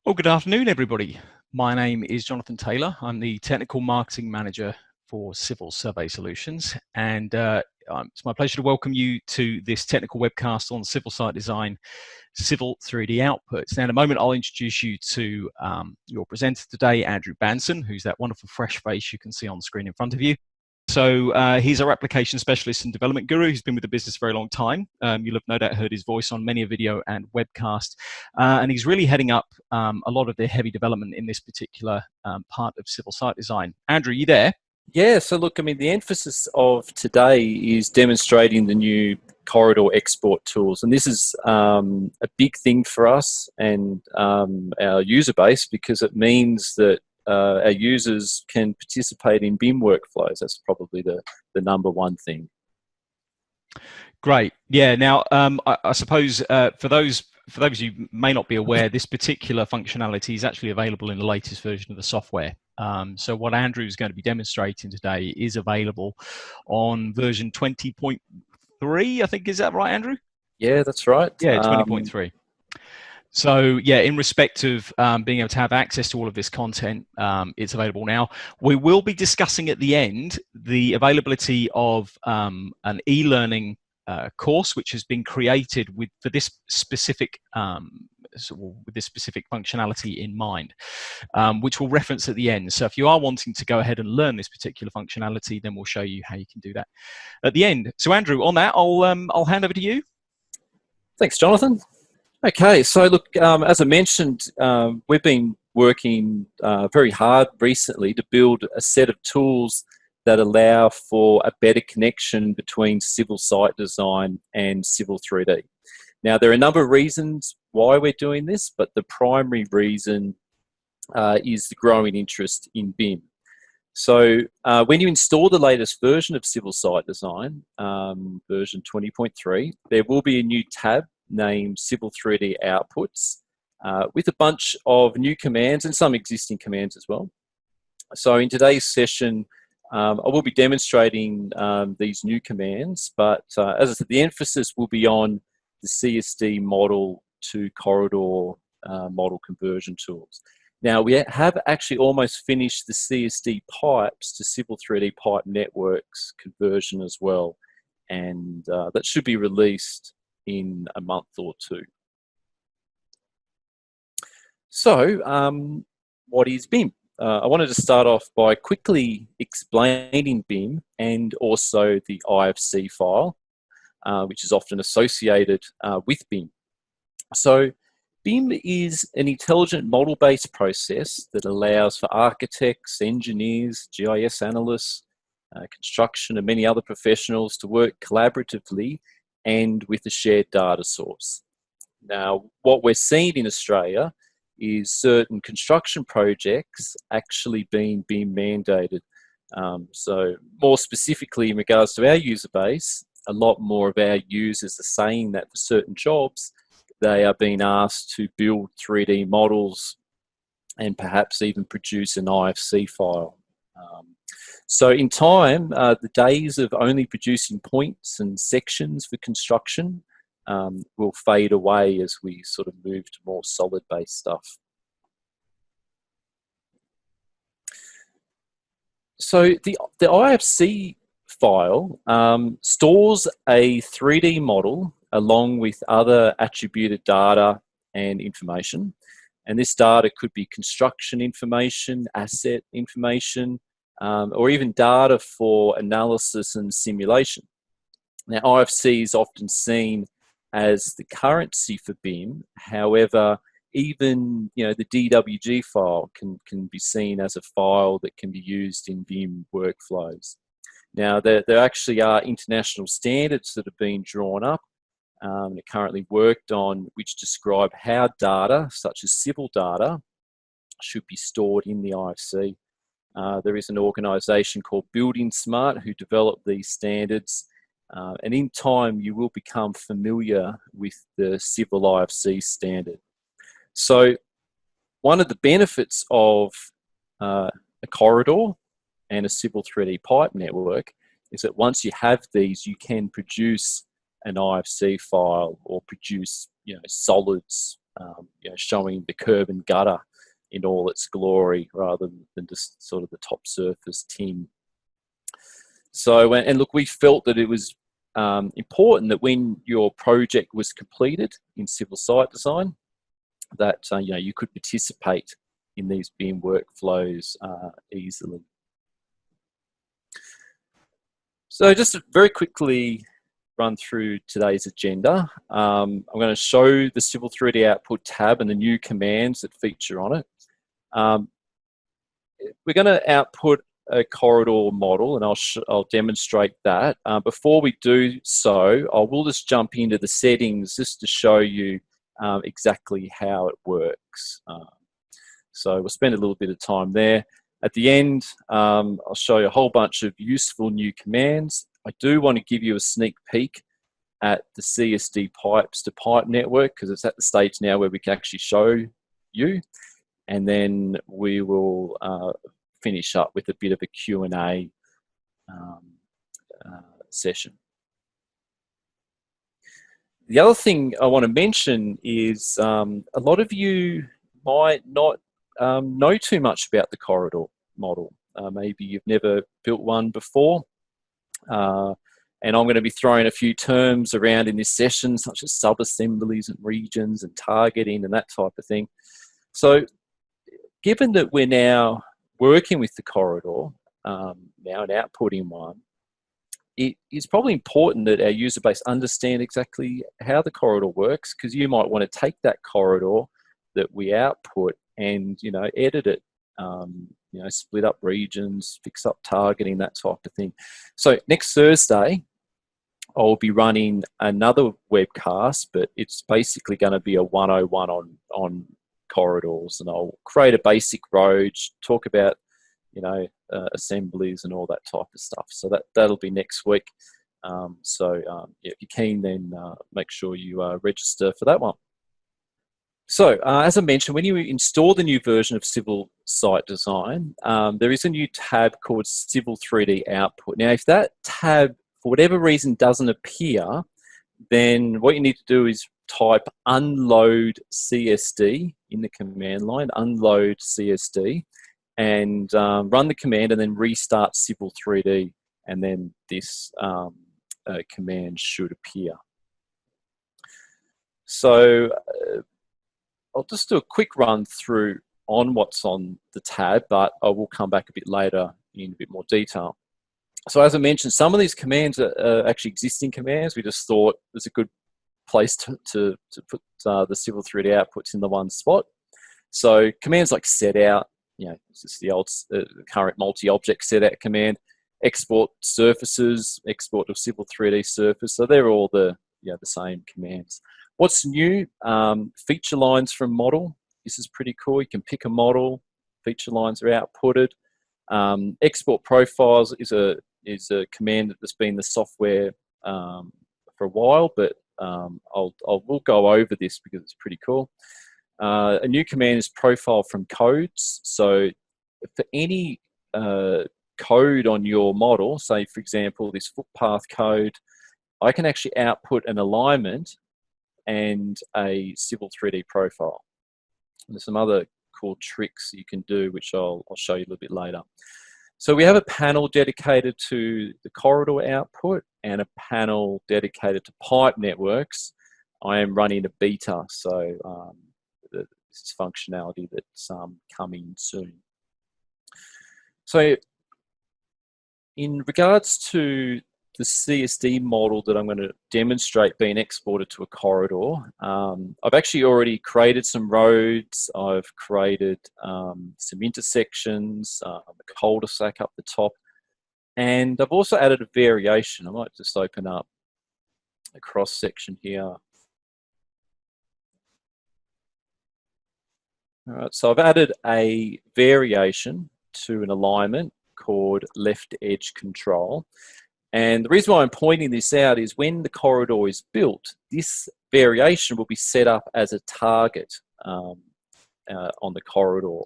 Well, good afternoon, everybody. My name is Jonathan Taylor. I'm the Technical Marketing Manager for Civil Survey Solutions, and it's my pleasure to welcome you to this technical webcast on civil site design, civil 3D outputs. Now, in a moment, I'll introduce you to your presenter today, Andrew Banson, who's that wonderful fresh face you can see on the screen in front of you. So he's our application specialist and development guru. He's been with the business a very long time. You'll have no doubt heard his voice on many a video and webcast. And he's really heading up a lot of the heavy development in this particular part of civil site design. Andrew, you there? Yeah, so look, I mean, the emphasis of today is demonstrating the new corridor export tools. And this is a big thing for us and our user base, because it means that our users can participate in BIM workflows. That's probably the number one thing. Great. Yeah. Now, I suppose for those of you who may not be aware, this particular functionality is actually available in the latest version of the software. So what Andrew is going to be demonstrating today is available on version 20.3, I think. Is that right, Andrew? Yeah, that's right. Yeah, 20.3. So yeah, in respect of being able to have access to all of this content, it's available now. We will be discussing at the end the availability of an e-learning course which has been created for this specific functionality in mind, which we'll reference at the end. So if you are wanting to go ahead and learn this particular functionality, then we'll show you how you can do that at the end. So Andrew, on that, I'll hand over to you. Thanks, Jonathan. Okay, so look, as I mentioned, we've been working very hard recently to build a set of tools that allow for a better connection between civil site design and civil 3D. Now, there are a number of reasons why we're doing this, but the primary reason is the growing interest in BIM. So when you install the latest version of civil site design, version 20.3, there will be a new tab named Civil 3D Outputs with a bunch of new commands and some existing commands as well. So in today's session, I will be demonstrating these new commands, but as I said, the emphasis will be on the CSD model to corridor model conversion tools. Now, we have actually almost finished the CSD pipes to Civil 3D pipe networks conversion as well, and that should be released in a month or two. So, what is BIM? I wanted to start off by quickly explaining BIM and also the IFC file, which is often associated with BIM. So, BIM is an intelligent model-based process that allows for architects, engineers, GIS analysts, construction and many other professionals to work collaboratively and with a shared data source. Now, what we're seeing in Australia is certain construction projects actually being mandated. So more specifically in regards to our user base, a lot more of our users are saying that for certain jobs, they are being asked to build 3D models and perhaps even produce an IFC file. So in time, the days of only producing points and sections for construction will fade away as we sort of move to more solid-based stuff. So the IFC file stores a 3D model along with other attributed data and information. And this data could be construction information, asset information, or even data for analysis and simulation. Now, IFC is often seen as the currency for BIM. However, even the DWG file can be seen as a file that can be used in BIM workflows. Now, there actually are international standards that have been drawn up and currently worked on, which describe how data, such as civil data, should be stored in the IFC. There is an organisation called Building Smart who developed these standards, and in time you will become familiar with the Civil IFC standard. So one of the benefits of a corridor and a Civil 3D pipe network is that once you have these, you can produce an IFC file or produce solids showing the curb and gutter in all its glory rather than just sort of the top surface tin. So, and look, we felt that it was important that when your project was completed in civil site design, that you could participate in these BIM workflows easily. So just to very quickly run through today's agenda. I'm going to show the Civil 3D Output tab and the new commands that feature on it. We're going to output a corridor model, and I'll demonstrate that. Before we do so, I will just jump into the settings just to show you exactly how it works. So we'll spend a little bit of time there. At the end, I'll show you a whole bunch of useful new commands. I do want to give you a sneak peek at the CSD pipes to pipe network, because it's at the stage now where we can actually show you. And then we will finish up with a bit of a Q&A session. The other thing I want to mention is a lot of you might not know too much about the corridor model. Maybe you've never built one before. And I'm going to be throwing a few terms around in this session, such as sub-assemblies and regions and targeting and that type of thing. So given that we're now working with the corridor, now and outputting one, it is probably important that our user base understand exactly how the corridor works, because you might want to take that corridor that we output and edit it, split up regions, fix up targeting, that type of thing. So next Thursday, I'll be running another webcast, but it's basically going to be a 101 on corridors, and I'll create a basic road, talk about assemblies and all that type of stuff. So that'll be next week. Yeah, if you're keen, then make sure you register for that one. So as I mentioned, when you install the new version of Civil Site Design, there is a new tab called Civil 3D Output. Now, if that tab, for whatever reason, doesn't appear, then what you need to do is type unload CSD in the command line, unload CSD, and run the command and then restart Civil 3D, and then this command should appear. So I'll just do a quick run through on what's on the tab, but I will come back a bit later in a bit more detail. So as I mentioned, some of these commands are actually existing commands. We just thought it was a good place to put the Civil 3D outputs in the one spot. So commands like set out, this is the old current multi-object set out command, export surfaces, export of Civil 3D surface. So they're all the same commands. What's new? Feature lines from model. This is pretty cool. You can pick a model. Feature lines are outputted. Export profiles is a command that's been in the software for a while, but we'll go over this because it's pretty cool. A new command is profile from codes. So for any code on your model, say for example this footpath code, I can actually output an alignment and a Civil 3D profile. And there's some other cool tricks you can do, which I'll show you a little bit later. So we have a panel dedicated to the corridor output and a panel dedicated to pipe networks. I am running a beta, so this is functionality that's coming soon. So in regards to the CSD model that I'm going to demonstrate being exported to a corridor, I've actually already created some roads. I've created some intersections, a cul-de-sac up the top, and I've also added a variation. I might just open up a cross section here. All right, so I've added a variation to an alignment called left edge control. And the reason why I'm pointing this out is when the corridor is built, this variation will be set up as a target on the corridor.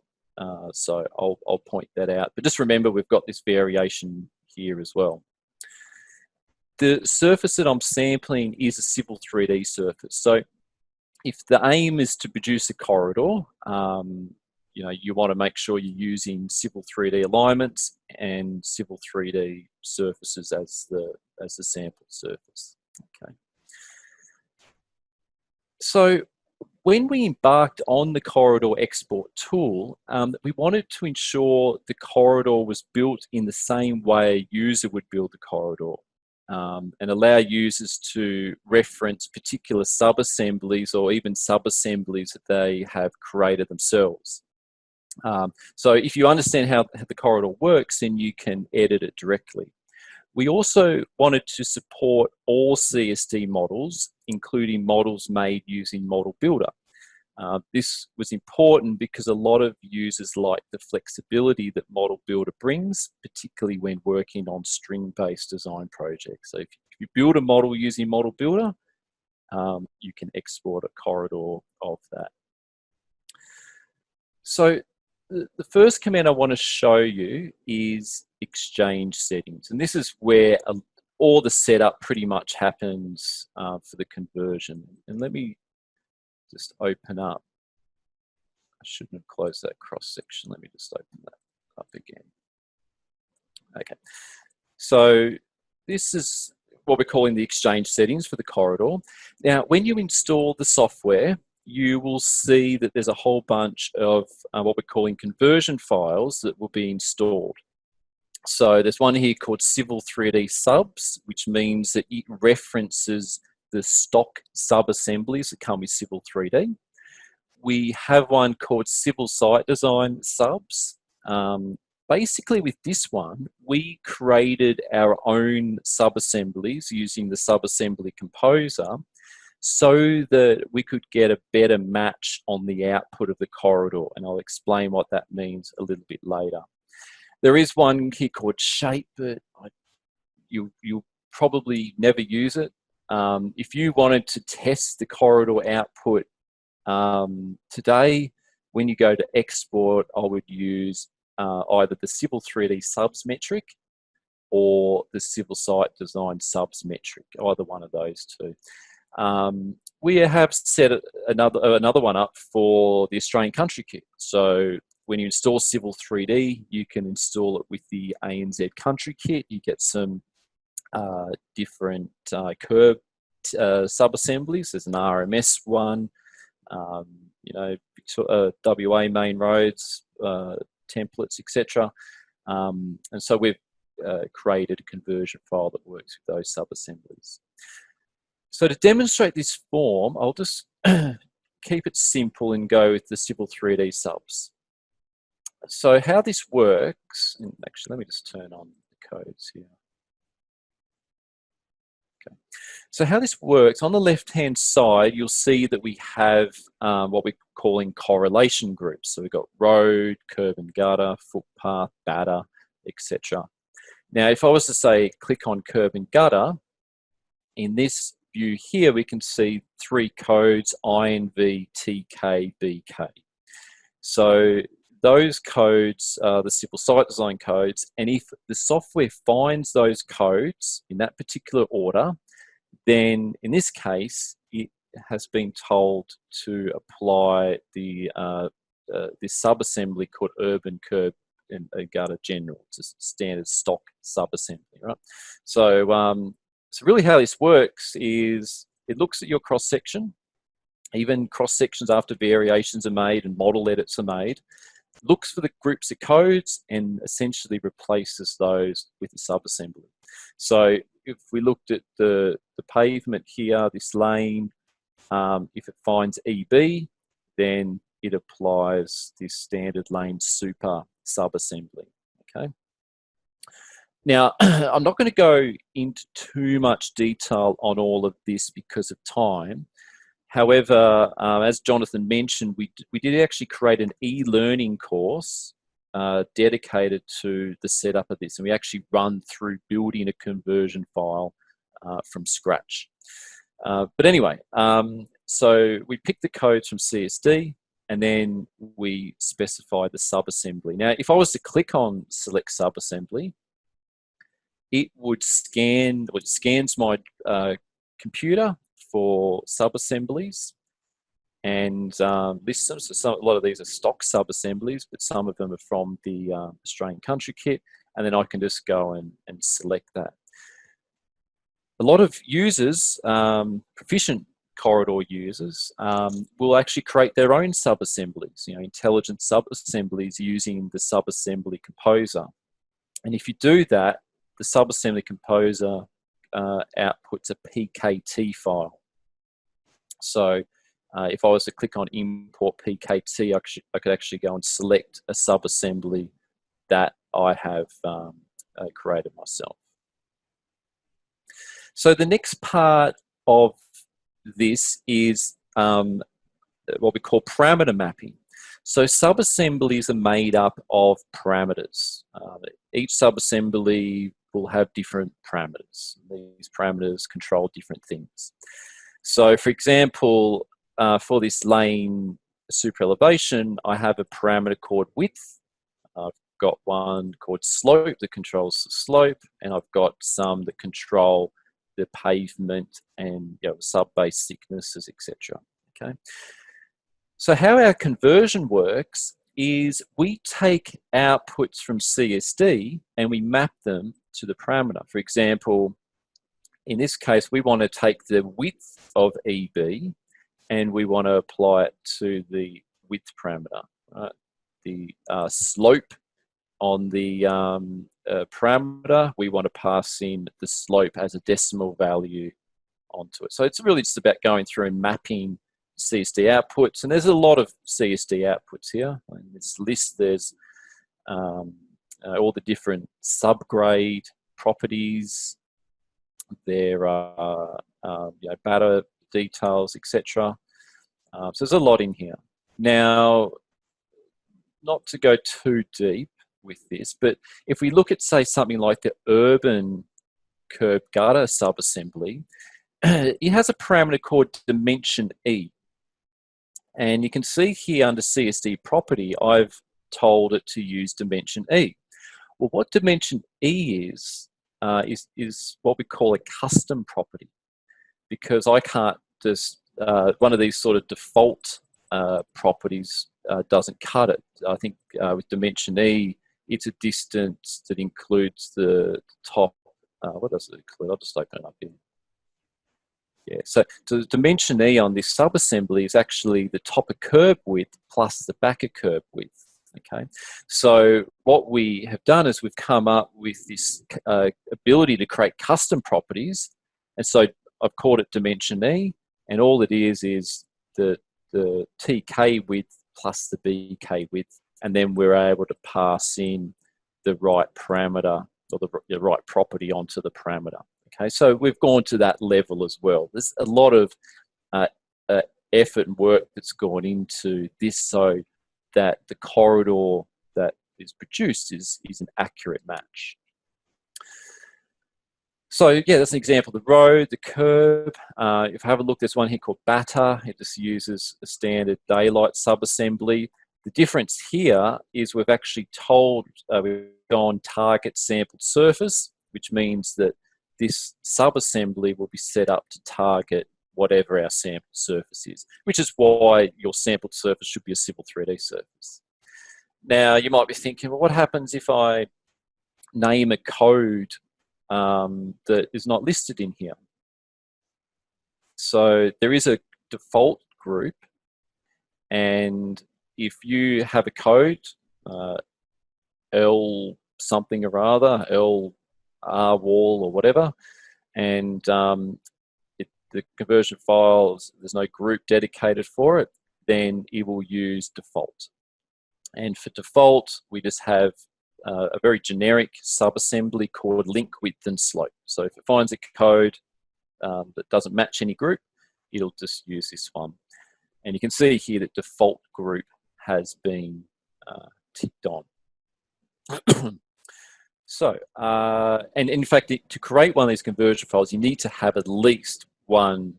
So I'll point that out. But just remember, we've got this variation here as well. The surface that I'm sampling is a Civil 3D surface. So if the aim is to produce a corridor, you want to make sure you're using Civil 3D alignments and Civil 3D surfaces as the sample surface. Okay. So when we embarked on the corridor export tool, we wanted to ensure the corridor was built in the same way a user would build a corridor, and allow users to reference particular sub-assemblies or even sub-assemblies that they have created themselves. So if you understand how the corridor works, then you can edit it directly. We also wanted to support all CSD models, including models made using Model Builder. This was important because a lot of users like the flexibility that Model Builder brings, particularly when working on string-based design projects. So if you build a model using Model Builder, you can export a corridor of that. So the first command I want to show you is exchange settings. And this is where all the setup pretty much happens for the conversion. And let me just open up. I shouldn't have closed that cross section. Let me just open that up again. Okay. So this is what we're calling the exchange settings for the corridor. Now, when you install the software, you will see that there's a whole bunch of what we're calling conversion files that will be installed. So there's one here called Civil 3D subs, which means that it references the stock sub-assemblies that come with Civil 3D. We have one called Civil Site Design subs. Basically with this one, we created our own sub-assemblies using the sub-assembly composer so that we could get a better match on the output of the corridor. And I'll explain what that means a little bit later. There is one here called Shape, but you'll probably never use it. If you wanted to test the corridor output today, when you go to export, I would use either the Civil 3D subs metric or the Civil Site Design subs metric, either one of those two. We have set another one up for the Australian Country Kit. So when you install Civil 3D, you can install it with the ANZ Country Kit. You get some different curb sub-assemblies. There's an RMS one, WA main roads, templates, etc. And so we've created a conversion file that works with those sub-assemblies. So to demonstrate this form, I'll just keep it simple and go with the Civil 3D subs. So how this works, and actually let me just turn on the codes here. Okay. So how this works, on the left-hand side, you'll see that we have what we're calling correlation groups. So we've got road, curb and gutter, footpath, batter, etc. Now, if I was to say click on curb and gutter, in this view here, we can see three codes, INV, TK, BK. So those codes are the Civil Site Design codes, and if the software finds those codes in that particular order, then in this case, it has been told to apply the this sub-assembly called Urban Curb and Gutter General. It's a standard stock sub-assembly, right? So, so really how this works is it looks at your cross-section, even cross-sections after variations are made and model edits are made, looks for the groups of codes and essentially replaces those with a sub-assembly. So if we looked at the pavement here, this lane, if it finds EB, then it applies this standard lane super sub-assembly, okay? Now, I'm not going to go into too much detail on all of this because of time. However, as Jonathan mentioned, we did actually create an e-learning course dedicated to the setup of this, and we actually run through building a conversion file from scratch. But anyway, so we pick the codes from CSD, and then we specify the sub-assembly. Now, if I was to click on select sub-assembly, it scans my computer for sub-assemblies, and lists them. So a lot of these are stock sub-assemblies, but some of them are from the Australian country kit, and then I can just go and select that. A lot of users, proficient corridor users, will actually create their own sub-assemblies, intelligent sub-assemblies using the sub-assembly composer. And if you do that, the sub-assembly composer outputs a PKT file. So if I was to click on import PKT, I could actually go and select a sub-assembly that I have created myself. So the next part of this is what we call parameter mapping. So sub-assemblies are made up of parameters. Each sub-assembly will have different parameters. These parameters control different things. So for example, for this lane super elevation, I have a parameter called width. I've got one called slope that controls the slope, and I've got some that control the pavement and sub-base thicknesses, etc. Okay. So how our conversion works is we take outputs from CSD and we map them to the parameter. For example, in this case, we want to take the width of EB and we want to apply it to the width parameter. Right? The slope on the parameter, we want to pass in the slope as a decimal value onto it. So it's really just about going through and mapping CSD outputs, and there's a lot of CSD outputs here. In this list, there's all the different subgrade properties. There are batter details, etc. So there's a lot in here. Now, not to go too deep with this, but if we look at, say, something like the urban curb gutter subassembly, it has a parameter called dimension E. And you can see here under CSD property, I've told it to use dimension E. Well, what dimension E is what we call a custom property, because I can't just, one of these sort of default properties doesn't cut it. I think with dimension E, it's a distance that includes the top, what does it include? I'll just open it up here. Yeah, so the dimension E on this subassembly is actually the top of curb width plus the back of curb width. Okay, so what we have done is we've come up with this ability to create custom properties, and so I've called it dimension E, and all it is the TK width plus the BK width, and then we're able to pass in the right parameter or the right property onto the parameter. Okay, so we've gone to that level as well. There's a lot of effort and work that's gone into this so that the corridor that is produced is an accurate match. So yeah, that's an example of the road, the curb. If I have a look, there's one here called batter. It just uses a standard daylight subassembly. The difference here is we've actually told, we've gone target sampled surface, which means that this subassembly will be set up to target whatever our sampled surface is, which is why your sampled surface should be a Civil 3D surface. Now, you might be thinking, well, what happens if I name a code that is not listed in here? So there is a default group, and if you have a code, L something or other, L R wall or whatever, and the conversion files, there's no group dedicated for it, then it will use default. And for default, we just have a very generic subassembly called link width and slope. So if it finds a code that doesn't match any group, it'll just use this one. And you can see here that default group has been ticked on. So, and in fact, to create one of these conversion files, you need to have at least one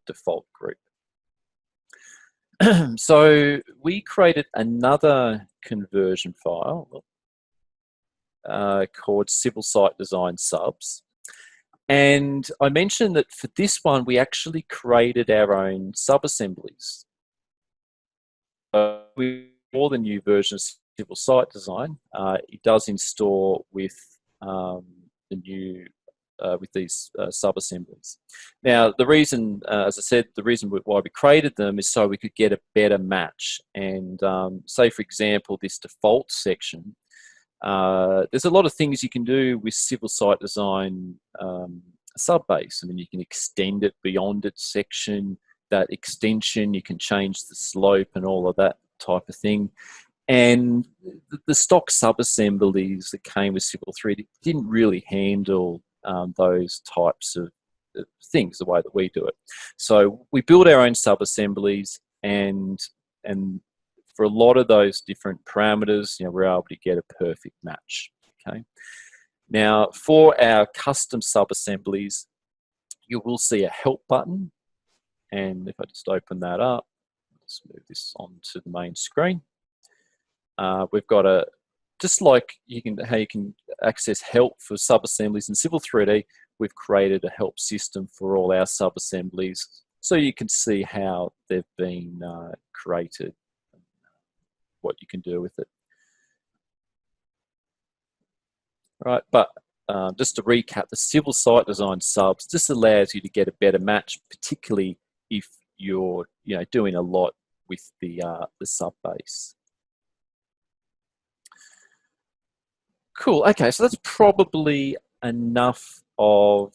default group. So we created another conversion file called Civil Site Design Subs. And I mentioned that for this one, we actually created our own sub-assemblies. with all the new version of Civil Site Design, it does install with the new with these sub-assemblies. Now, the reason, as I said, the reason why we created them is so we could get a better match. And say, for example, this default section, there's a lot of things you can do with Civil Site Design sub-base. I mean, you can extend it beyond its section. That extension, you can change the slope and all of that type of thing. And the stock sub-assemblies that came with Civil 3D didn't really handle those types of things the way that we do it. So we build our own sub-assemblies, and for a lot of those different parameters, we're able to get a perfect match. Okay. Now, for our custom sub-assemblies, you will see a help button. And if I just open that up, let's move this onto the main screen. We've got just like how you can access help for sub-assemblies in Civil 3D, we've created a help system for all our sub-assemblies so you can see how they've been created, what you can do with it. Right, but just to recap, the Civil Site Design subs just allows you to get a better match, particularly if you're doing a lot with the sub base. Cool. Okay, so that's probably enough of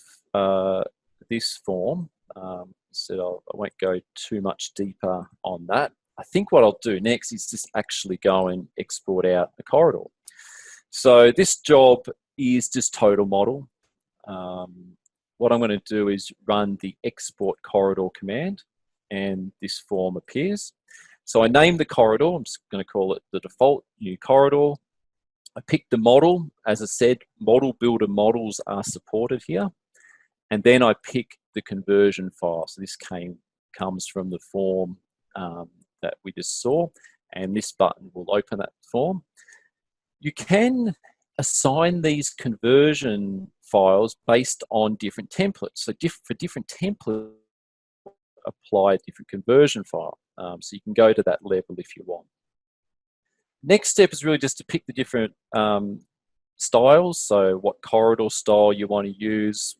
this form. So I won't go too much deeper on that. I think what I'll do next is just actually go and export out a corridor. So this job is just total model. What I'm going to do is run the export corridor command, and this form appears. So I name the corridor. I'm just going to call it the default new corridor. I pick the model. As I said, model builder models are supported here. And then I pick the conversion file. So this comes from the form that we just saw, and this button will open that form. You can assign these conversion files based on different templates. So for different templates, apply a different conversion file. So you can go to that level if you want. Next step is really just to pick the different styles. So what corridor style you want to use,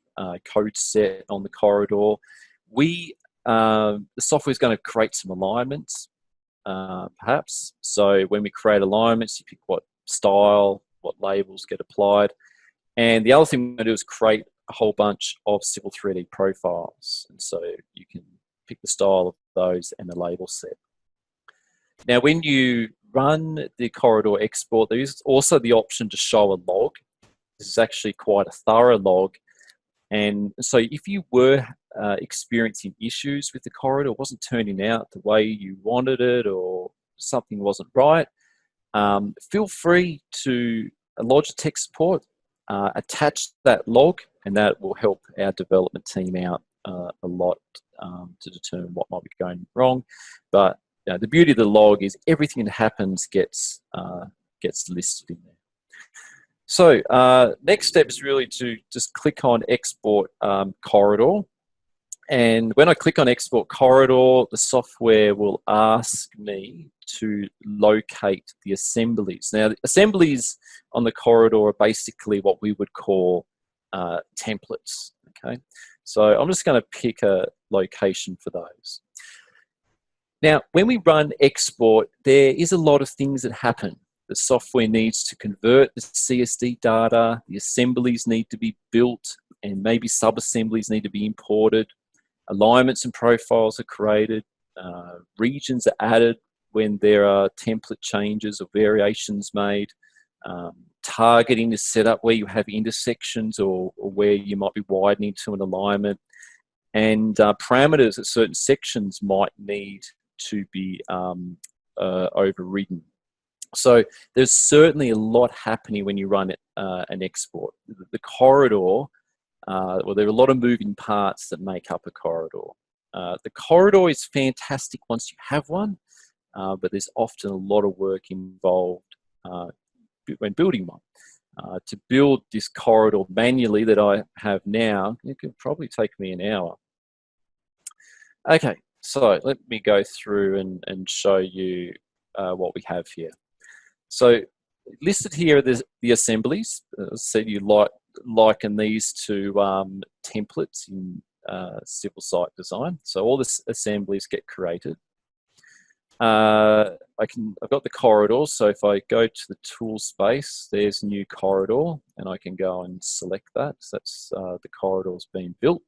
code set on the corridor. The software is going to create some alignments, perhaps. So when we create alignments, you pick what style, what labels get applied. And the other thing we're going to do is create a whole bunch of Civil 3D profiles. And so you can pick the style of those and the label set. Now, when you run the corridor export, there is also the option to show a log. This is actually quite a thorough log. And so if you were experiencing issues with the corridor, it wasn't turning out the way you wanted it, or something wasn't right, feel free to lodge a tech support, attach that log, and that will help our development team out a lot to determine what might be going wrong. But the beauty of the log is everything that happens gets listed in there. So next step is really to just click on Export Corridor. And when I click on Export Corridor, the software will ask me to locate the assemblies. Now, the assemblies on the corridor are basically what we would call templates. Okay, so I'm just going to pick a location for those. Now, when we run export, there is a lot of things that happen. The software needs to convert the CSD data, the assemblies need to be built, and maybe sub-assemblies need to be imported. Alignments and profiles are created. Regions are added when there are template changes or variations made. Targeting is set up where you have intersections or where you might be widening to an alignment. And parameters at certain sections might need to be overridden. So there's certainly a lot happening when you run an export. The corridor, well, there are a lot of moving parts that make up a corridor. The corridor is fantastic once you have one, but there's often a lot of work involved when building one. To build this corridor manually that I have now, it could probably take me an hour. Okay, so let me go through and show you what we have here. So listed here are the assemblies. As I said, you liken these to templates in civil site design. So all the assemblies get created. I've got the corridor, so if I go to the tool space, there's new corridor, and I can go and select that. So that's the corridor's being built.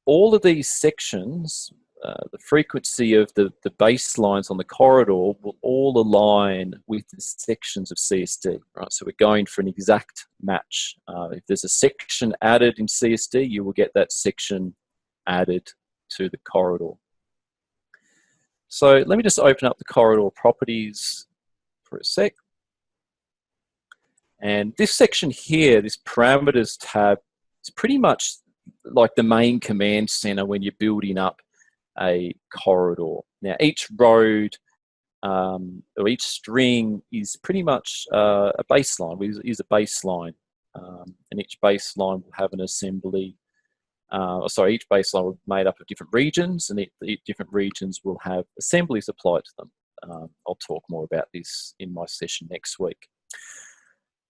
All of these sections, the frequency of the baselines on the corridor will all align with the sections of CSD, right? So we're going for an exact match. If there's a section added in CSD, you will get that section added to the corridor. So let me just open up the corridor properties for a sec. And this section here, this parameters tab, is pretty much like the main command center when you're building up a corridor. Now each road or each string is pretty much a baseline, is a baseline. And each baseline will have an assembly. Each baseline will be made up of different regions, and each different regions will have assemblies applied to them. I'll talk more about this in my session next week.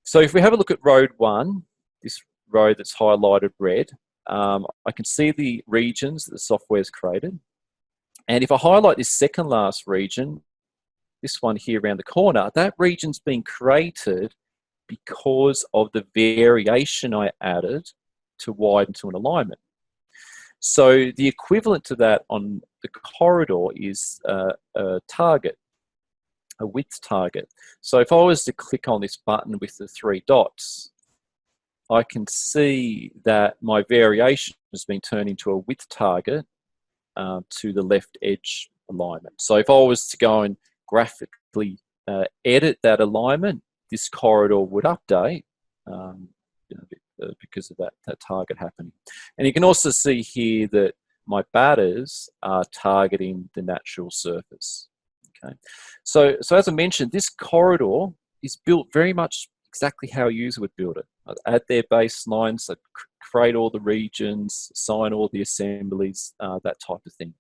So if we have a look at road 1, this road that's highlighted red, I can see the regions that the software's created. And if I highlight this second last region, this one here around the corner, that region's been created because of the variation I added to widen to an alignment. So the equivalent to that on the corridor is a target, a width target. So if I was to click on this button with the 3 dots, I can see that my variation has been turned into a width target to the left edge alignment. So if I was to go and graphically edit that alignment, this corridor would update because of that target happening. And you can also see here that my batters are targeting the natural surface. Okay, so as I mentioned, this corridor is built very much exactly how a user would build it. I'd add their baselines, I'd create all the regions, assign all the assemblies, that type of thing.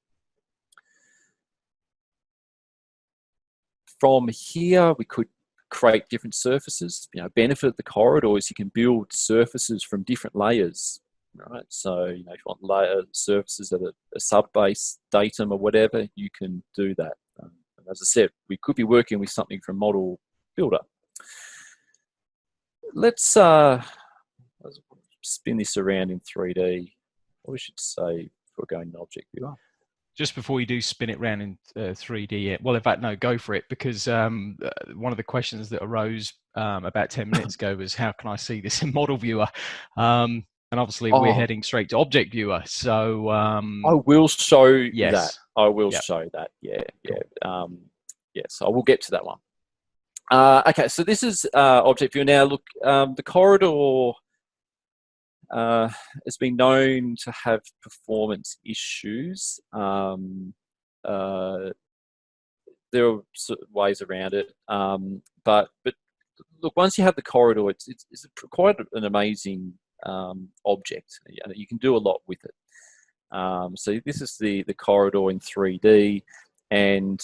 From here, we could create different surfaces. Benefit of the corridor is you can build surfaces from different layers, right? So, if you want layer surfaces that are a sub-base datum or whatever, you can do that. And as I said, we could be working with something from Model Builder. Let's spin this around in 3D. What we should say before going in Object Viewer. Just before you do spin it around in 3D, well, in fact, no, go for it, because one of the questions that arose about 10 minutes ago was, how can I see this in Model Viewer? And obviously, we're heading straight to Object Viewer. So I will show yes. that. I will show that. Yeah. Yes, I will get to that one. Okay, so this is Object Viewer. Now, look, the corridor has been known to have performance issues. There are ways around it, but look, once you have the corridor, it's quite an amazing object. You can do a lot with it. So this is the corridor in 3D, and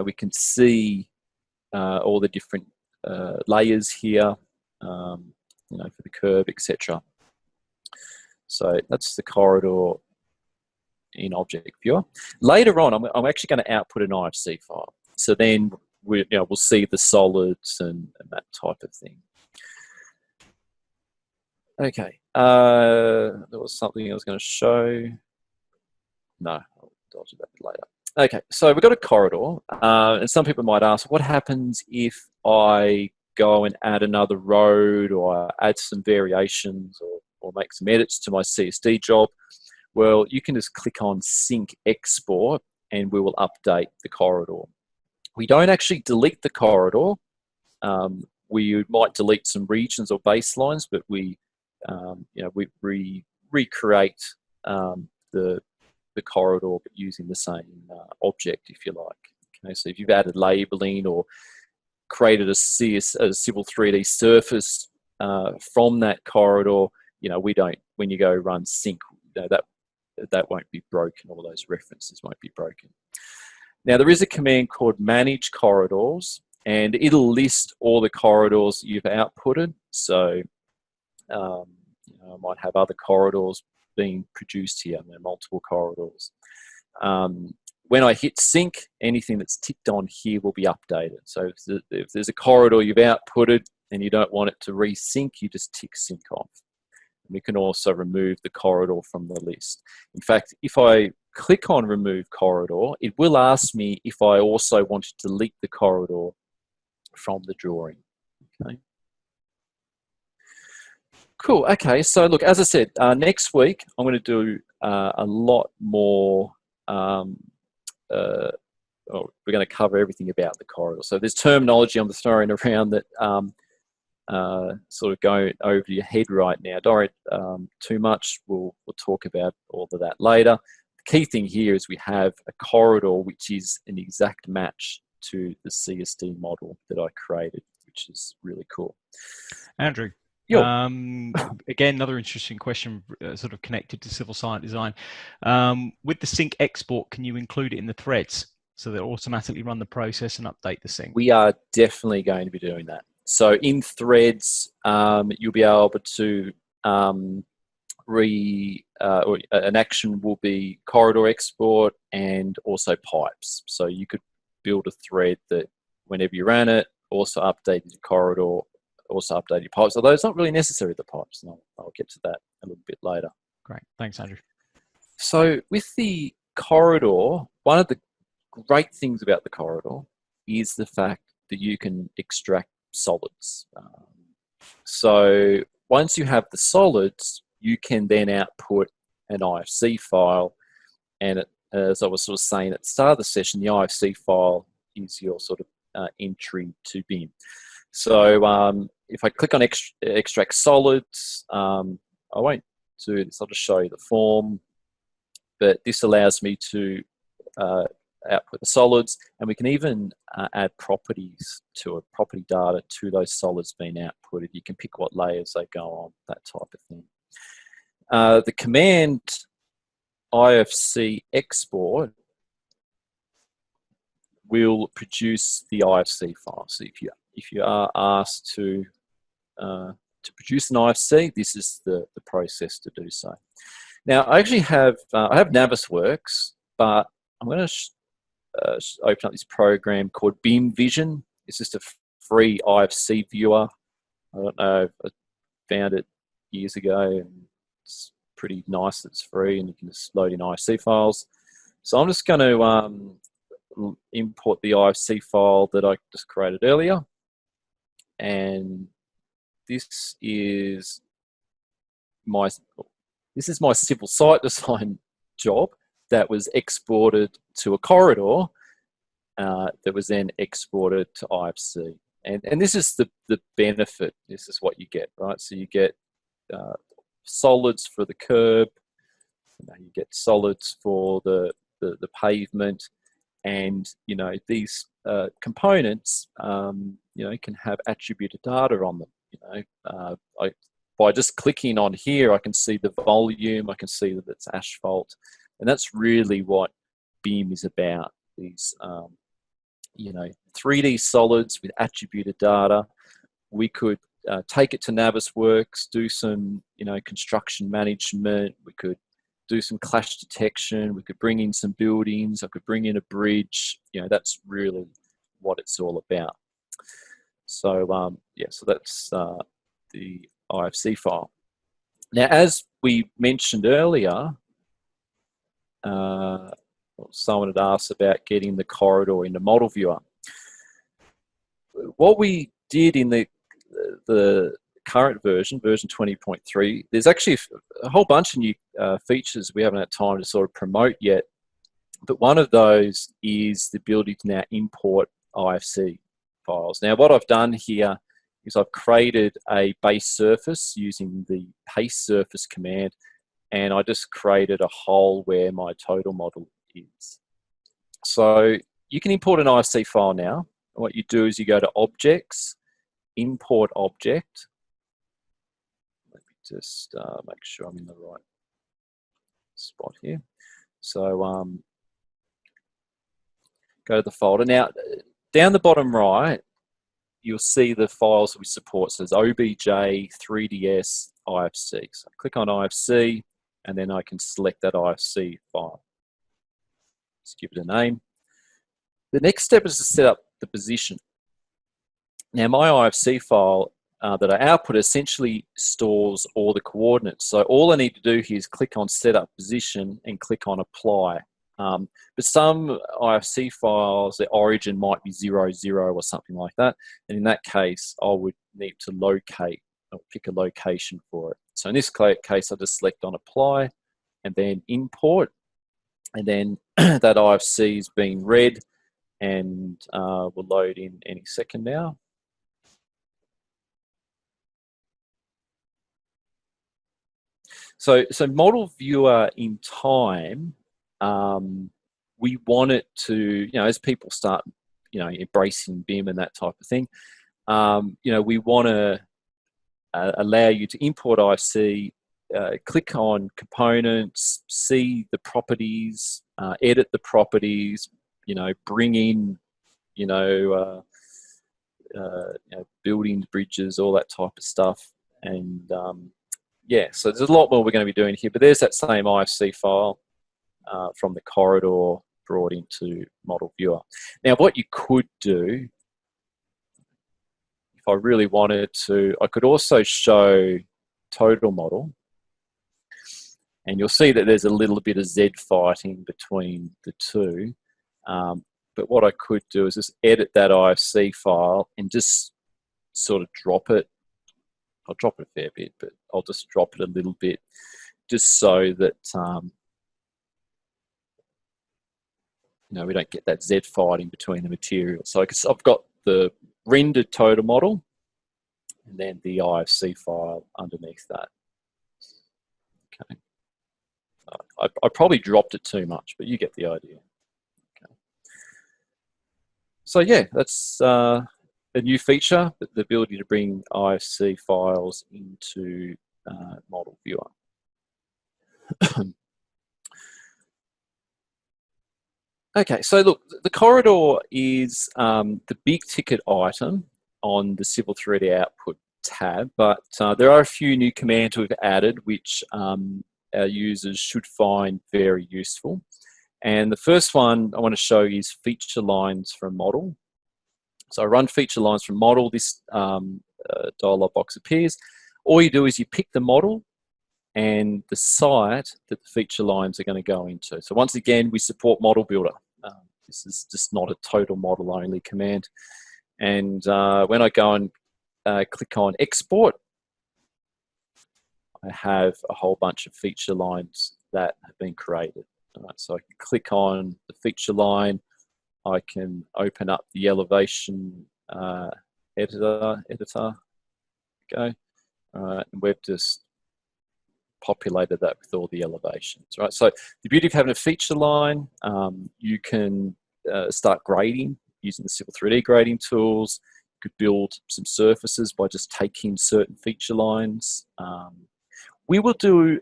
we can see all the different layers here, for the curve, etc. So that's the corridor in Object Viewer. Later on, I'm actually going to output an IFC file. So then we'll see the solids and that type of thing. Okay, there was something I was going to show. No, I'll dodge that later. Okay, so we've got a corridor, and some people might ask, what happens if I go and add another road, or add some variations, or make some edits to my CSD job? Well, you can just click on Sync Export, and we will update the corridor. We don't actually delete the corridor. We might delete some regions or baselines, but we recreate the corridor, but using the same object, if you like. Okay, so if you've added labeling or created a civil 3D surface from that corridor, we don't, when you go run sync, that won't be broken. All those references won't be broken. Now, there is a command called manage corridors, and it'll list all the corridors you've outputted. So I might have other corridors being produced here, multiple corridors. When I hit sync, anything that's ticked on here will be updated. So if there's a corridor you've outputted and you don't want it to resync, you just tick sync off. And we can also remove the corridor from the list. In fact, if I click on remove corridor, it will ask me if I also want to delete the corridor from the drawing. Okay. Cool. Okay. So look, as I said, next week I'm going to do a lot more. We're going to cover everything about the corridor. So there's terminology I'm throwing around that sort of going over your head right now. Don't too much. We'll talk about all of that later. The key thing here is we have a corridor which is an exact match to the CSD model that I created, which is really cool. Andrew, again, another interesting question, sort of connected to civil site design. With the sync export, can you include it in the threads so that automatically run the process and update the sync? We are definitely going to be doing that. So in threads, you'll be able to an action will be corridor export and also pipes. So you could build a thread that whenever you ran it, also updated the corridor, also update your pipes, although it's not really necessary, the pipes, and I'll get to that a little bit later. Great, thanks, Andrew. So with the corridor, one of the great things about the corridor is the fact that you can extract solids. So once you have the solids, you can then output an IFC file, and as I was sort of saying at the start of the session, the IFC file is your sort of entry to BIM. So if I click on extract solids, I won't do this, I'll just show you the form, but this allows me to output the solids, and we can even add properties to property data to those solids being outputted. You can pick what layers they go on, that type of thing. The command IFC export will produce the IFC file. So if you are asked to produce an IFC, this is the process to do so. Now, I actually have I have Navisworks, but I'm going to open up this program called BIM Vision. It's just a free IFC viewer. I don't know, I found it years ago, and it's pretty nice. It's free, and you can just load in IFC files. So I'm just going to import the IFC file that I just created earlier, and this is my civil site design job that was exported to a corridor that was then exported to IFC. And this is the benefit. This is what you get, right? So you get solids for the curb, you get solids for the pavement, and these components can have attributed data on them. By just clicking on here, I can see the volume, I can see that it's asphalt, and that's really what BIM is about. These 3D solids with attributed data. We could take it to Navisworks, do some construction management. We could do some clash detection. We could bring in some buildings. I could bring in a bridge. That's really what it's all about. So so that's the IFC file. Now, as we mentioned earlier, someone had asked about getting the corridor in the model viewer. What we did in the current version 20.3, there's actually a whole bunch of new features we haven't had time to sort of promote yet, but one of those is the ability to now import IFC files. Now, what I've done here is I've created a base surface using the paste surface command, and I just created a hole where my total model is. So you can import an IFC file now. What you do is you go to Objects, Import Object. Let me just make sure I'm in the right spot here. So go to the folder. Now, down the bottom right, you'll see the files that we support. So there's OBJ, 3DS, IFC. So I click on IFC, and then I can select that IFC file. Just give it a name. The next step is to set up the position. Now, my IFC file that I output essentially stores all the coordinates. So all I need to do here is click on Setup Position and click on Apply. But some IFC files, the origin might be 00 or something like that. And in that case, I would need to locate or pick a location for it. So in this case, I just select on Apply and then Import. And then that IFC is being read and will load in any second now. So model viewer in time, we want it to, as people start, embracing BIM and that type of thing, we want to allow you to import IFC, click on components, see the properties, edit the properties, bring in, buildings, bridges, all that type of stuff. And yeah, so there's a lot more we're going to be doing here, but there's that same IFC file from the corridor brought into model viewer. Now, what you could do, if I really wanted to, I could also show total model, and you'll see that there's a little bit of Z fighting between the two. But what I could do is just edit that IFC file and just sort of drop it. I'll drop it a fair bit, but I'll just drop it a little bit just so that we don't get that Z fighting between the materials. So I've got the rendered total model and then the IFC file underneath that. Okay. I probably dropped it too much, but you get the idea. Okay. So yeah, that's a new feature, the ability to bring IFC files into model viewer. Okay, so look, the corridor is the big ticket item on the Civil 3D Output tab, but there are a few new commands we've added which our users should find very useful. And the first one I want to show is feature lines from model. So I run feature lines from model, this dialog box appears. All you do is you pick the model and the site that the feature lines are going to go into. So once again, we support Model Builder. This is just not a total model only command. And when I go and click on Export, I have a whole bunch of feature lines that have been created. So I can click on the feature line. I can open up the elevation editor. Okay, and we've just populated that with all the elevations. Right. So the beauty of having a feature line, you can start grading using the Civil 3D grading tools. You could build some surfaces by just taking certain feature lines. We will do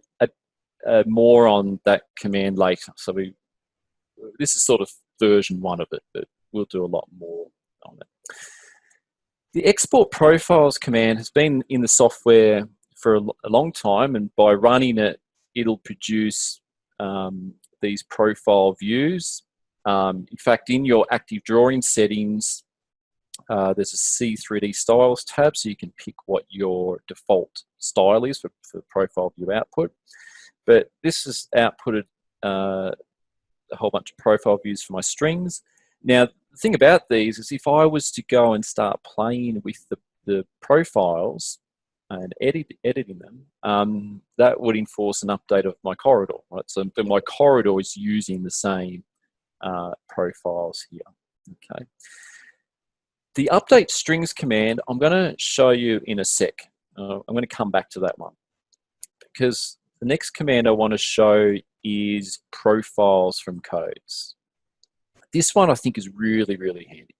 more on that command later. So this is sort of version 1 of it, but we'll do a lot more on it. The export profiles command has been in the software for a long time, and by running it, it'll produce these profile views. In fact, in your active drawing settings, there's a C3D styles tab, so you can pick what your default style is for profile view output. But this has outputted a whole bunch of profile views for my strings. Now, the thing about these is if I was to go and start playing with the profiles and editing them, that would enforce an update of my corridor, right? So my corridor is using the same profiles here, okay? The update strings command, I'm going to show you in a sec. I'm going to come back to that one because the next command I want to show is profiles from codes. This one I think is really, really handy.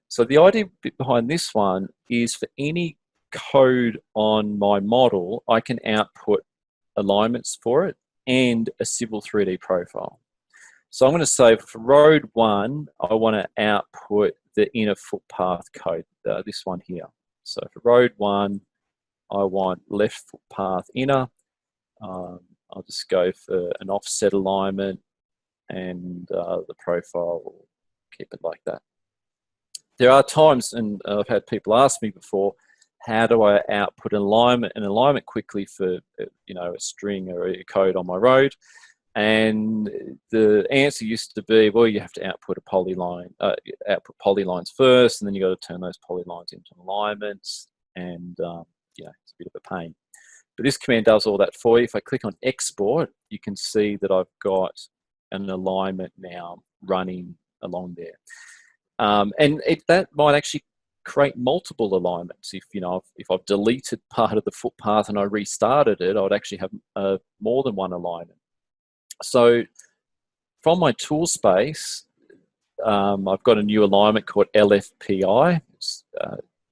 So the idea behind this one is for any code on my model, I can output alignments for it and a Civil 3D profile. So I'm going to say for road 1, I want to output the inner footpath code, this one here. So for road 1, I want left footpath inner. I'll just go for an offset alignment, and the profile will keep it like that. There are times, and I've had people ask me before, how do I output an alignment quickly for a string or a code on my road? And the answer used to be, well, you have to output a polyline, output polylines first, and then you got to turn those polylines into alignments, and it's a bit of a pain. But this command does all that for you. If I click on export, you can see that I've got an alignment now running along there. And that might actually create multiple alignments. If I've deleted part of the footpath and I restarted it, I would actually have more than one alignment. So from my tool space, I've got a new alignment called LFPI. It's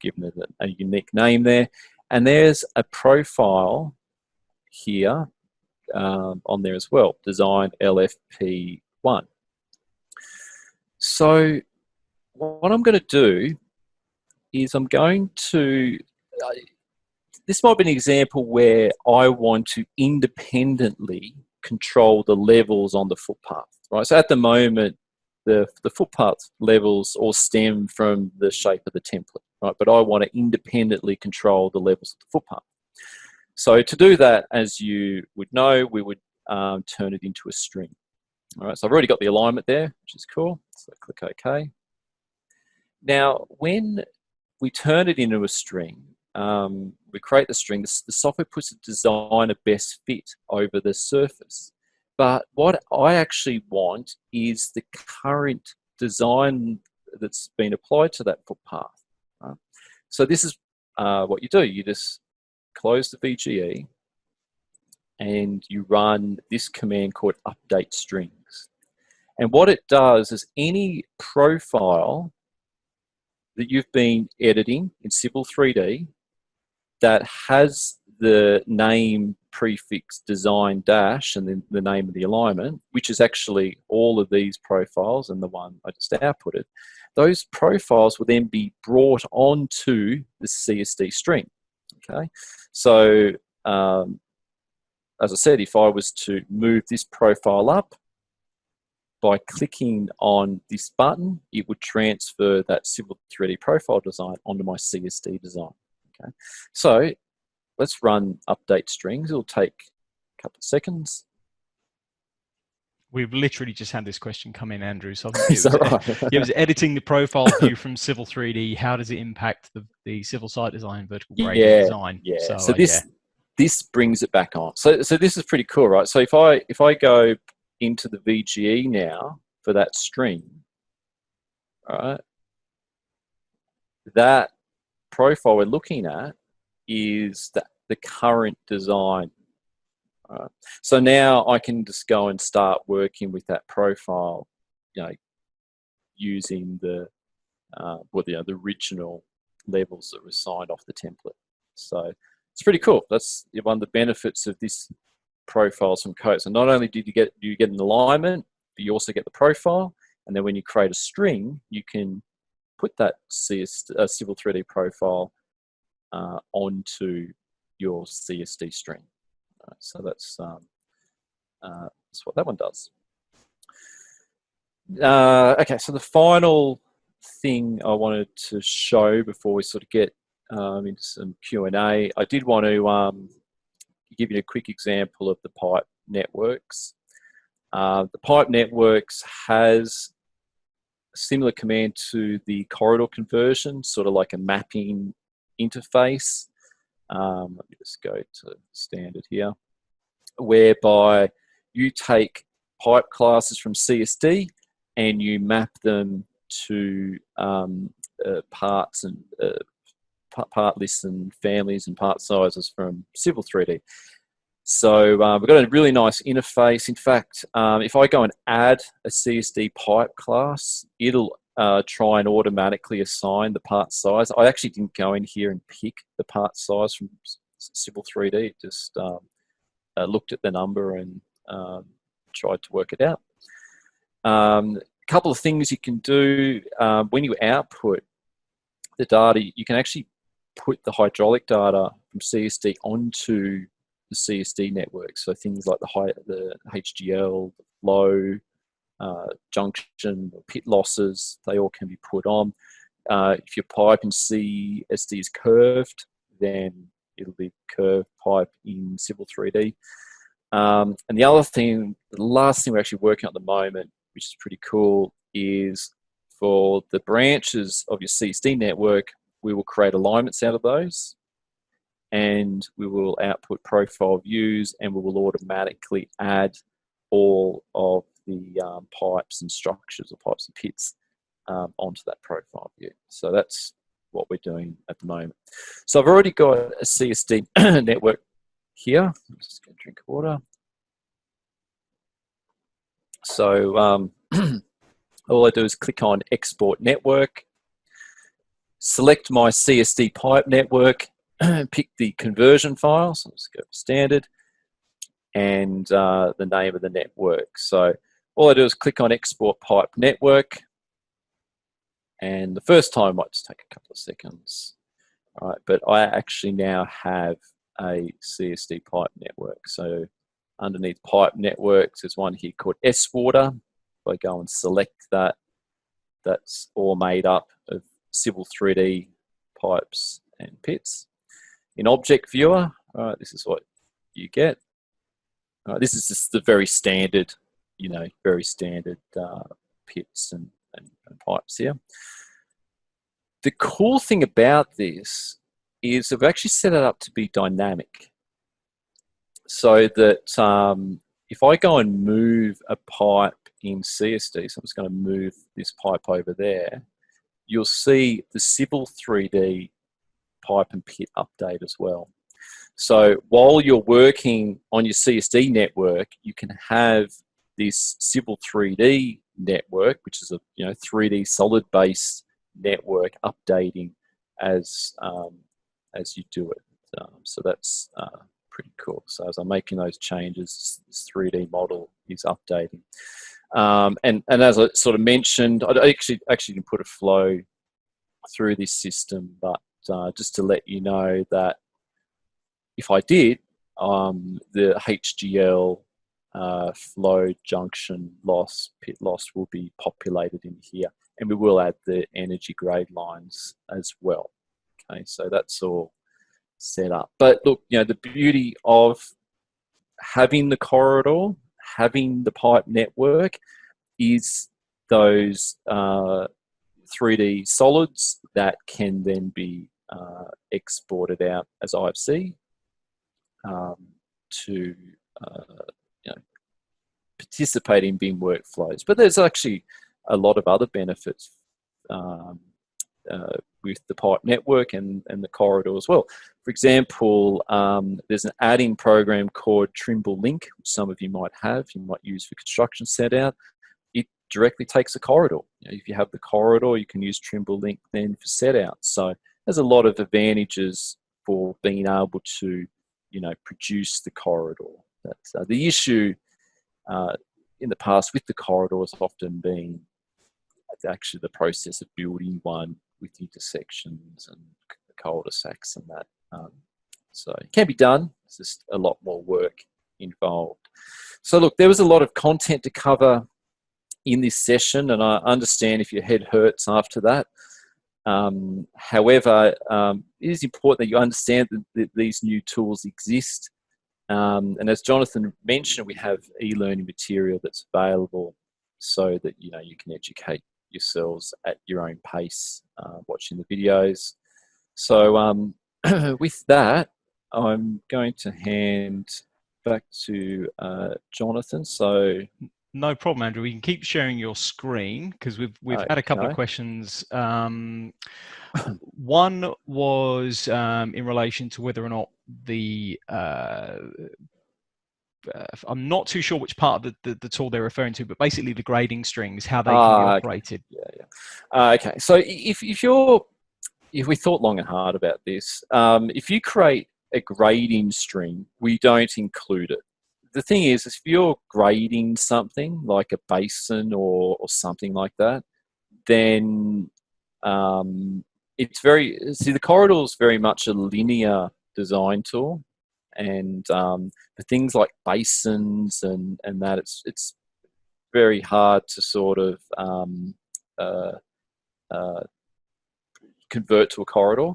given it a unique name there. And there's a profile here on there as well, design LFP1. So what I'm going to do is I'm going to, this might be an example where I want to independently control the levels on the footpath, right? So at the moment, the footpath levels all stem from the shape of the template, right? But I want to independently control the levels of the footpath. So to do that, as you would know, we would turn it into a string. All right, so I've already got the alignment there, which is cool. So click OK. Now, when we turn it into a string, we create the string, the software puts a design of best fit over the surface. But what I actually want is the current design that's been applied to that footpath. Right? So this is what you do. You just close the VGE and you run this command called update strings. And what it does is any profile that you've been editing in Civil 3D that has the name prefix design dash and then the name of the alignment, which is actually all of these profiles and the one I just outputted, those profiles will then be brought onto the CSD string. Okay, so as I said, if I was to move this profile up, by clicking on this button, it would transfer that Civil 3D profile design onto my CSD design. Okay, so let's run update strings. It'll take a couple of seconds. We've literally just had this question come in, Andrew. So Is that right? It was editing the profile view from Civil 3D. How does it impact the civil site design, vertical gradient design? Yeah. So this brings it back on. So this is pretty cool, right? So if I go into the VGE now for that string, right, that profile we're looking at is the current design. Right. So now I can just go and start working with that profile, using the original levels that were signed off the template. So it's pretty cool. That's one of the benefits of this profiles from code. So not only do you get an alignment, but you also get the profile. And then when you create a string, you can put that Civil 3D profile onto your CSD string. So that's what that one does. Okay, so the final thing I wanted to show before we sort of get into some Q&A, I did want to give you a quick example of the pipe networks. The pipe networks has a similar command to the corridor conversion, sort of like a mapping interface. Let me just go to standard here, whereby you take pipe classes from CSD and you map them to parts and part lists and families and part sizes from Civil 3D. So we've got a really nice interface. In fact, if I go and add a CSD pipe class, it'll try and automatically assign the part size. I actually didn't go in here and pick the part size from Civil 3D. It just looked at the number and tried to work it out. A couple of things you can do when you output the data, you can actually put the hydraulic data from CSD onto the CSD network. So things like the HGL, the flow, junction, pit losses, they all can be put on. If your pipe in CSD is curved, then it'll be curved pipe in Civil 3D. And the other thing, the last thing we're actually working on at the moment, which is pretty cool, is for the branches of your CSD network, we will create alignments out of those, and we will output profile views, and we will automatically add all of the pipes and structures, or pipes and pits, onto that profile view. So that's what we're doing at the moment. So I've already got a CSD network here. I'm just going to drink water. So all I do is click on Export Network, select my CSD pipe network, pick the conversion file, so let's go for standard, and the name of the network. So all I do is click on Export Pipe Network, and the first time might just take a couple of seconds. All right, but I actually now have a CSD pipe network. So underneath pipe networks, there's one here called S-Water. If I go and select that, that's all made up of Civil 3D pipes and pits. In Object Viewer, this is what you get. This is just the very standard, very standard pits and pipes here. The cool thing about this is I've actually set it up to be dynamic, so that if I go and move a pipe in CSD, so I'm just going to move this pipe over there, you'll see the Civil 3D pipe and pit update as well. So while you're working on your CSD network, you can have this Civil 3D network, which is a 3D solid-based network, updating as you do it. So that's pretty cool. So as I'm making those changes, this 3D model is updating. And as I sort of mentioned, I actually didn't put a flow through this system, but just to let you know that if I did, the HGL flow, junction loss, pit loss will be populated in here, and we will add the energy grade lines as well. Okay, so that's all set up. But look, the beauty of having the corridor, having the pipe network, is those 3D solids that can then be exported out as IFC to participate in BIM workflows. But there's actually a lot of other benefits with the pipe network and the corridor as well. For example, there's an add-in program called Trimble Link, which some of you might have, you might use for construction set out. It directly takes a corridor. If you have the corridor, you can use Trimble Link then for set out. So there's a lot of advantages for being able to, produce the corridor. That's the issue in the past with the corridor has often been actually the process of building one with intersections and cul-de-sacs and that. So it can be done. It's just a lot more work involved. So look, there was a lot of content to cover in this session, and I understand if your head hurts after that. However, it is important that you understand that these new tools exist. And as Jonathan mentioned, we have e-learning material that's available so that you can educate yourselves at your own pace watching the videos. So with that, I'm going to hand back to Jonathan. So no problem, Andrew. We can keep sharing your screen because we've had a couple of questions. One was in relation to whether or not the I'm not too sure which part of the tool they're referring to, but basically the grading strings, how they can be operated. Okay. So if we thought long and hard about this, if you create a grading string, we don't include it. the thing is if you're grading something like a basin or something like that, then it's the corridor is very much a linear design tool, and for things like basins and that, it's very hard to sort of convert to a corridor.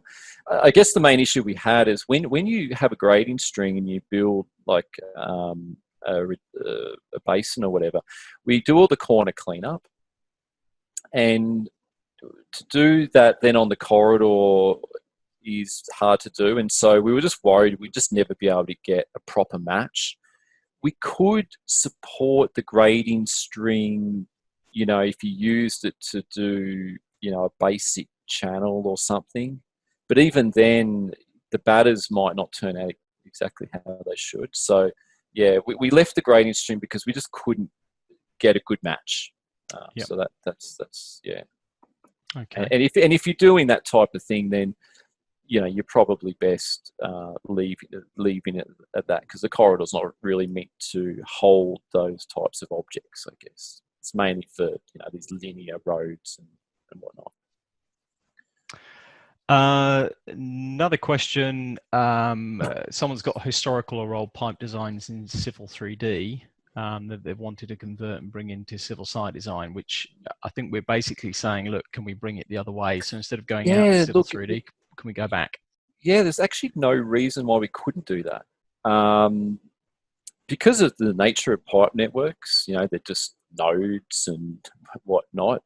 I guess the main issue we had is when you have a grading string and you build like a basin or whatever, we do all the corner cleanup, and to do that then on the corridor is hard to do, and so we were just worried we'd just never be able to get a proper match. We could support the grading string, if you used it to do, a basic channel or something. But even then, the batters might not turn out exactly how they should. So, yeah, we left the grading string because we just couldn't get a good match. Yep. So that's yeah. Okay. And if you're doing that type of thing, then you're probably best leaving it at that, because the corridor's not really meant to hold those types of objects. I guess it's mainly for these linear roads and whatnot. Another question. Someone's got historical or old pipe designs in Civil 3D that they've wanted to convert and bring into civil site design, which I think we're basically saying, look, can we bring it the other way? So instead of going out to Civil 3D, can we go back? Yeah, there's actually no reason why we couldn't do that. Because of the nature of pipe networks, they're just nodes and whatnot.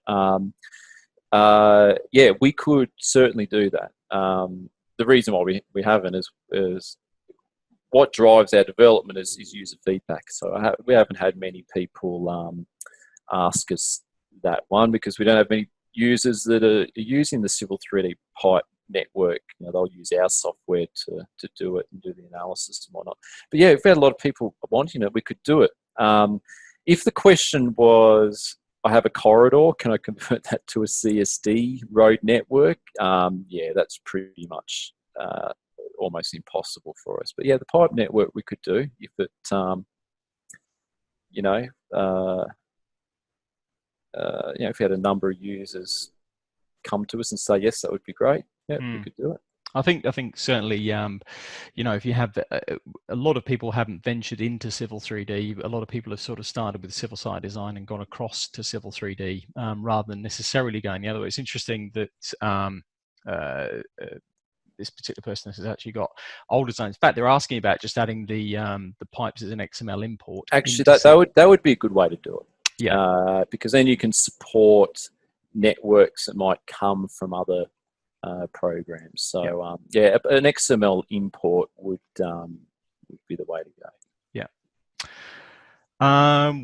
Yeah, we could certainly do that. The reason why we haven't is what drives our development is user feedback. So we haven't had many people ask us that one, because we don't have many users that are using the Civil 3D pipe network. They'll use our software to do it and do the analysis and whatnot. But yeah, if we had a lot of people wanting it, we could do it. If the question was, I have a corridor, can I convert that to a CSD road network? Yeah, that's pretty much almost impossible for us. But yeah, the pipe network we could do if it, if we had a number of users come to us and say yes, that would be great. Yeah, we could do it. I think certainly, if you have a lot of people haven't ventured into Civil 3D, a lot of people have sort of started with civil site design and gone across to Civil 3D rather than necessarily going the other way. It's interesting that this particular person has actually got old designs. In fact, they're asking about just adding the pipes as an XML import. Actually, that would be a good way to do it. Yeah, because then you can support networks that might come from other programs. So yeah, an XML import would be the way to go. Yeah.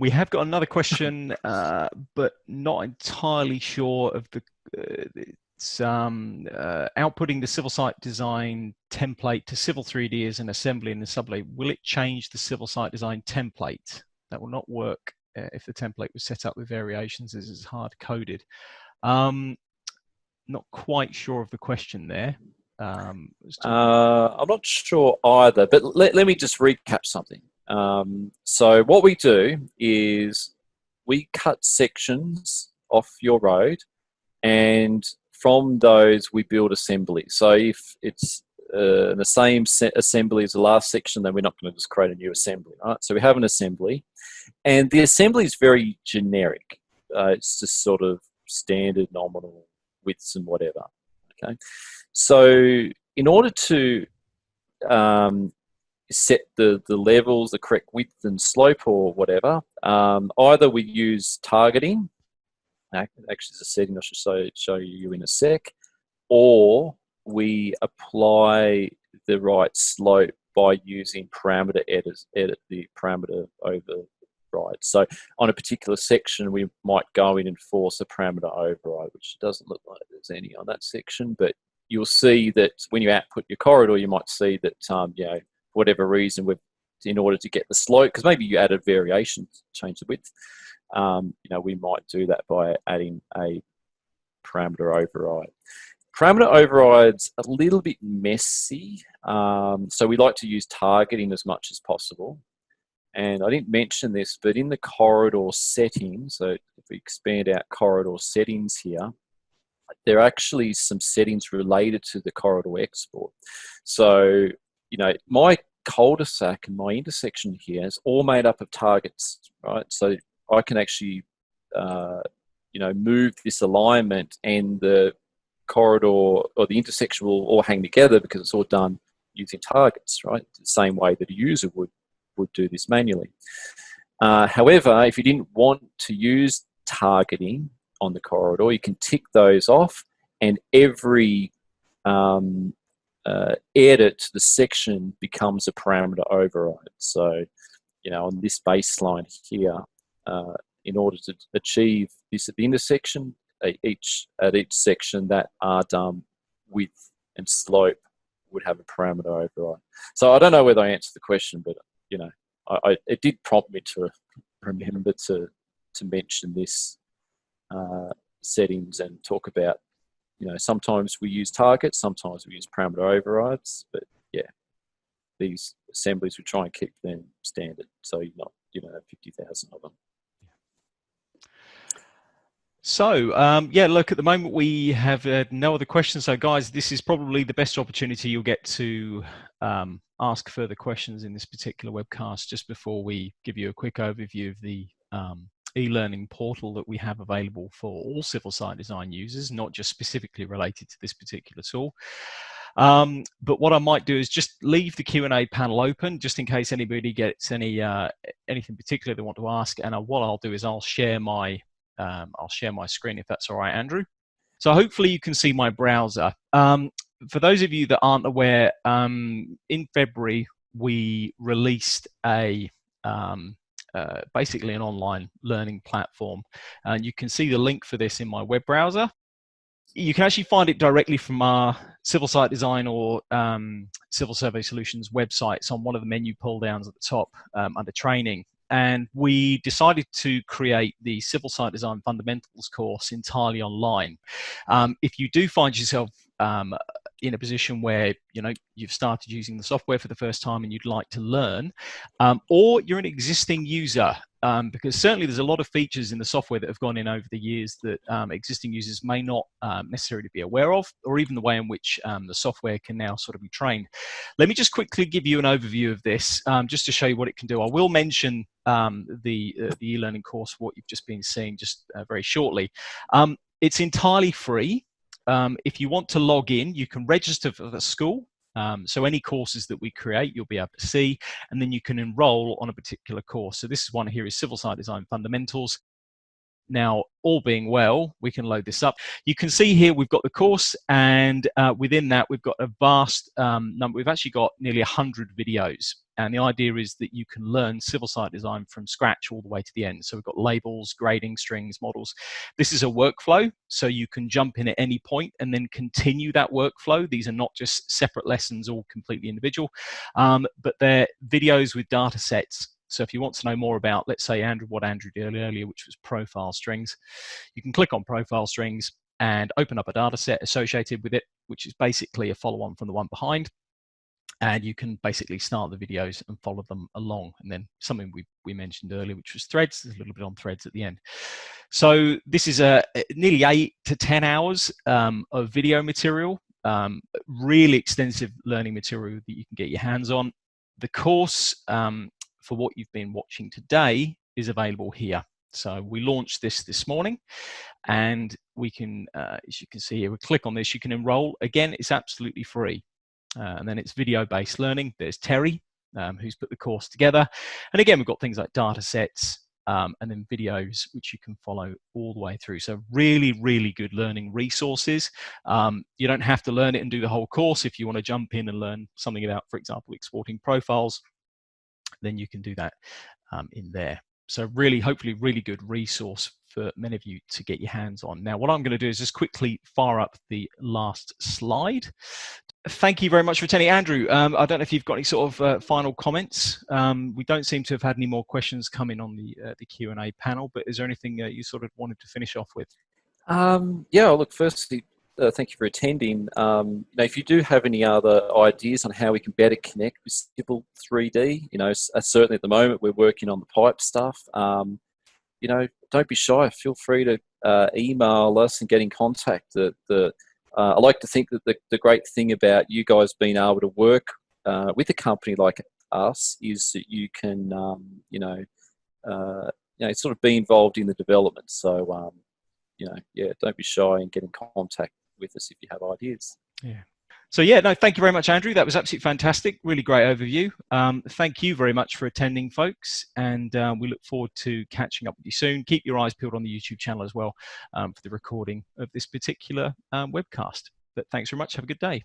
We have got another question, but not entirely sure of the. It's outputting the civil site design template to Civil 3D as an assembly and assembly. Will it change the civil site design template? That will not work if the template was set up with variations as it's hard coded. Not quite sure of the question there. I'm not sure either, but let me just recap something. So what we do is we cut sections off your road, and from those we build assembly. So if it's the same assembly as the last section, then we're not going to just create a new assembly, right? So we have an assembly, and the assembly is very generic. It's just sort of standard nominal widths and whatever. Okay, so in order to set the levels, the correct width and slope or whatever, either we use targeting, actually it's a setting I should show you in a sec, or we apply the right slope by using parameter edit the parameter override. So on a particular section, we might go in and force a parameter override, which doesn't look like there's any on that section, but you'll see that when you output your corridor, you might see that, for whatever reason, in order to get the slope, because maybe you added variations, change the width, we might do that by adding a parameter override. Parameter override's a little bit messy, so we like to use targeting as much as possible. And I didn't mention this, but in the corridor settings, so if we expand out corridor settings here, there are actually some settings related to the corridor export. So, you know, my cul-de-sac and my intersection here is all made up of targets, right? So I can actually, you know, move this alignment, and the corridor or the intersection will all hang together because it's all done using targets, right? The same way that a user would do this manually. However, if you didn't want to use targeting on the corridor, you can tick those off, and every edit to the section becomes a parameter override. So, you know, on this baseline here, in order to achieve this at the intersection, at each section, that r-dum width and slope would have a parameter override. So I don't know whether I answered the question, but you know, it did prompt me to remember to mention this settings and talk about, you know, sometimes we use targets, sometimes we use parameter overrides, but yeah, these assemblies we try and keep them standard, so you're not, you know, 50,000 of them. So, yeah, look, at the moment we have no other questions. So, guys, this is probably the best opportunity you'll get to ask further questions in this particular webcast, just before we give you a quick overview of the e-learning portal that we have available for all civil site design users, not just specifically related to this particular tool. But what I might do is just leave the Q&A panel open, just in case anybody gets anything particular they want to ask. And what I'll do is I'll share my screen, if that's all right, Andrew. So hopefully you can see my browser. For those of you that aren't aware, in February we released basically an online learning platform, and you can see the link for this in my web browser. You can actually find it directly from our Civil Site Design or Civil Survey Solutions websites on one of the menu pull downs at the top under training. And we decided to create the Civil Site Design Fundamentals course entirely online. If you do find yourself in a position where, you know, you've started using the software for the first time and you'd like to learn, or you're an existing user, because certainly there's a lot of features in the software that have gone in over the years that existing users may not necessarily be aware of, or even the way in which the software can now sort of be trained. Let me just quickly give you an overview of this, just to show you what it can do. I will mention the e-learning course, what you've just been seeing, just very shortly. It's entirely free. If you want to log in, you can register for the school. So any courses that we create, you'll be able to see, and then you can enroll on a particular course. So this one here is Civil Site Design Fundamentals. Now, all being well, we can load this up. You can see here we've got the course, and within that we've got a vast number. We've actually got nearly 100 videos, and the idea is that you can learn civil site design from scratch all the way to the end. So we've got labels, grading, strings, models. This is a workflow, so you can jump in at any point and then continue that workflow. These are not just separate lessons, all completely individual, but they're videos with data sets. So if you want to know more about, let's say, what Andrew did earlier, which was profile strings, you can click on profile strings and open up a data set associated with it, which is basically a follow-on from the one behind. And you can basically start the videos and follow them along. And then something we mentioned earlier, which was threads. There's a little bit on threads at the end. So this is nearly 8 to 10 hours of video material, really extensive learning material that you can get your hands on. The course, for what you've been watching today, is available here. So we launched this morning, and we can, as you can see here, we click on this, you can enroll. Again, it's absolutely free. And then it's video-based learning. There's Terry, who's put the course together. And again, we've got things like data sets, and then videos, which you can follow all the way through. So really, really good learning resources. You don't have to learn it and do the whole course. If you want to jump in and learn something about, for example, exporting profiles, then you can do that in there. So really, hopefully, really good resource for many of you to get your hands on. Now, what I'm going to do is just quickly fire up the last slide. Thank you very much for attending. Andrew, I don't know if you've got any sort of final comments. We don't seem to have had any more questions come in on the Q&A panel, but is there anything you sort of wanted to finish off with? Yeah, look, firstly, thank you for attending. Now, if you do have any other ideas on how we can better connect with Civil 3D, certainly at the moment we're working on the pipe stuff. Don't be shy. Feel free to email us and get in contact. I like to think that the great thing about you guys being able to work with a company like us is that you can, sort of be involved in the development. So, don't be shy and get in contact with us if you have ideas. Yeah. So yeah, no, thank you very much, Andrew. That was absolutely fantastic. Really great overview. Thank you very much for attending, folks. And we look forward to catching up with you soon. Keep your eyes peeled on the YouTube channel as well for the recording of this particular webcast. But thanks very much. Have a good day.